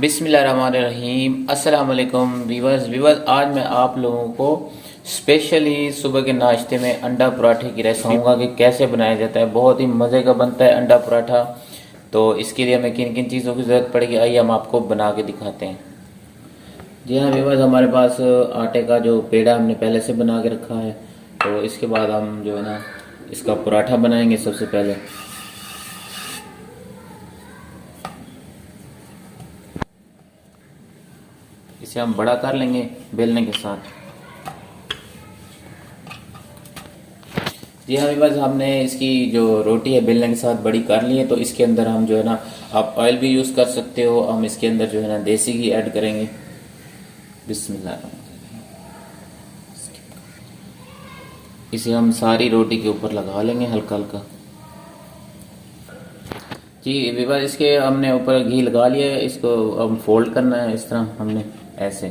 बिस्मिल्लाहिर्रहमानिर्रहीम। अस्सलाम वालेकुम व्यूअर्स। आज मैं आप लोगों को स्पेशली सुबह के नाश्ते में अंडा पराठे की रेसिपी बताऊंगा कि कैसे बनाया जाता है। बहुत ही मज़े का बनता है अंडा पराठा। तो इसके लिए हमें किन किन चीज़ों की ज़रूरत पड़ेगी, आइए हम आपको बना के दिखाते हैं। जी हाँ व्यूअर्स, हमारे पास आटे का जो पेड़ा हमने पहले से बना के रखा है। तो इसके बाद हम जो है ना इसका पराठा बनाएंगे। सबसे पहले इसे हम बड़ा कर लेंगे बेलने के साथ। जी हाँ बस हमने इसकी जो रोटी है बेलने के साथ बड़ी कर ली है। तो इसके अंदर हम जो है ना, आप ऑयल भी यूज़ कर सकते हो। हम इसके अंदर जो है ना देसी घी ऐड करेंगे। बिस्मिल्लाह। इसे हम सारी रोटी के ऊपर लगा लेंगे हल्का हल्का। जी विवाह, इसके हमने ऊपर घी लगा लिया है। इसको हम फोल्ड करना है इस तरह, हमने ऐसे।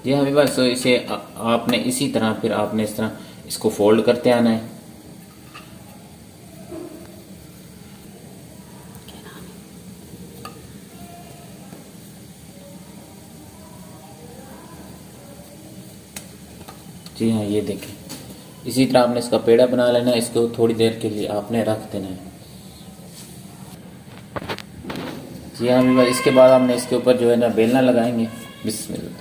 जी हाँ बस इसे आपने इसी तरह फिर आपने इस तरह इसको फोल्ड करते आना है। जी हाँ ये देखें, इसी तरह आपने इसका पेड़ा बना लेना है। इसको थोड़ी देर के लिए आपने रख देना है। जी हाँ बस इसके बाद हमने इसके ऊपर जो है ना बेलना लगाएंगे। बिस्मिल्लाह।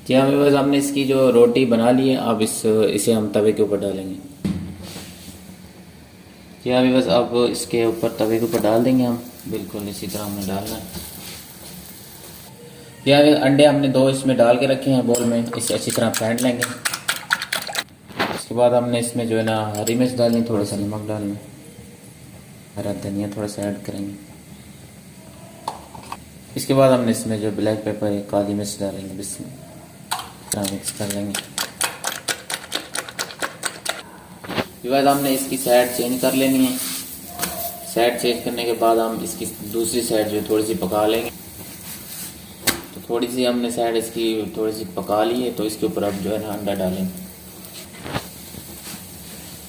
जी हाँ बस हमने इसकी जो रोटी बना ली है, अब इसे हम तवे के ऊपर डालेंगे। जी हाँ बस अब इसके ऊपर तवे के ऊपर डाल देंगे हम। बिल्कुल इसी तरह हमने डालना है। जी हाँ अंडे हमने 2 इसमें डाल के रखे हैं बोल में। इसे अच्छी तरह फेंट लेंगे। इसके बाद हमने इसमें जो है ना हरी मिर्च डालनी, थोड़ा सा नमक डालना, हरा धनिया थोड़ा सा ऐड करेंगे। इसके बाद हमने इसमें जो ब्लैक पेपर है, काली मिर्च डालेंगे। बिस्मिल्लाह, मिक्स कर लेंगे। इसके बाद हमने इसकी साइड चेंज कर लेनी है। साइड चेंज करने के बाद हम इसकी दूसरी साइड जो थोड़ी सी पका लेंगे। तो थोड़ी सी हमने साइड इसकी थोड़ी सी पका ली है। तो इसके ऊपर अब जो है ना अंडा डालेंगे।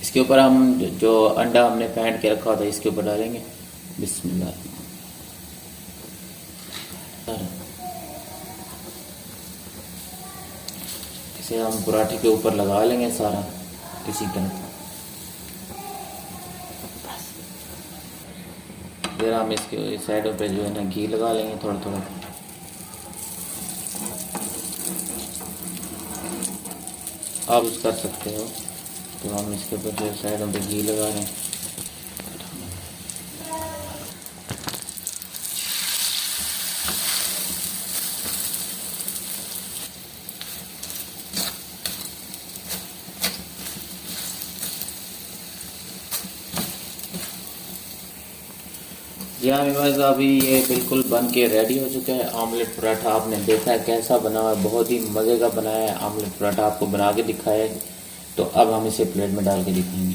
इसके ऊपर हम जो अंडा हमने फेंट के रखा था इसके ऊपर डालेंगे। बिस्मिल्लाह। इसे हम पराठे के ऊपर लगा लेंगे सारा इसी तरह। फिर हम इसके साइडों पे जो है ना घी लगा लेंगे थोड़ा थोड़ा। आप यूज़ कर सकते हो। तो हम इसके ऊपर जो साइडों पे घी लगा रहे हैं। जी हाँ बस अभी ये बिल्कुल बन के रेडी हो चुका है आमलेट पराठा। आपने देखा है कैसा बना हुआ है, बहुत ही मज़े का बनाया है आमलेट पराठा। आपको बना के दिखाया है। तो अब हम इसे प्लेट में डाल के दिखाएंगे।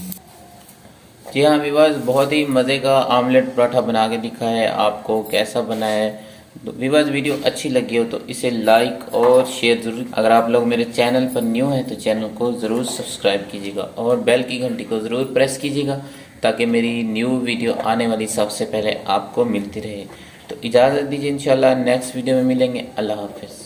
जी हाँ विवास, बहुत ही मज़े का आमलेट पराठा बना के दिखाया है आपको कैसा बना है। तो विवास वीडियो अच्छी लगी हो तो इसे लाइक और शेयर ज़रूर। अगर आप लोग मेरे चैनल पर न्यू हैं तो चैनल को ज़रूर सब्सक्राइब कीजिएगा और बेल की घंटी को ज़रूर प्रेस कीजिएगा ताकि मेरी न्यू वीडियो आने वाली सबसे पहले आपको मिलती रहे। तो इजाज़त दीजिए, इंशाल्लाह नेक्स्ट वीडियो में मिलेंगे। अल्लाह हाफिज़।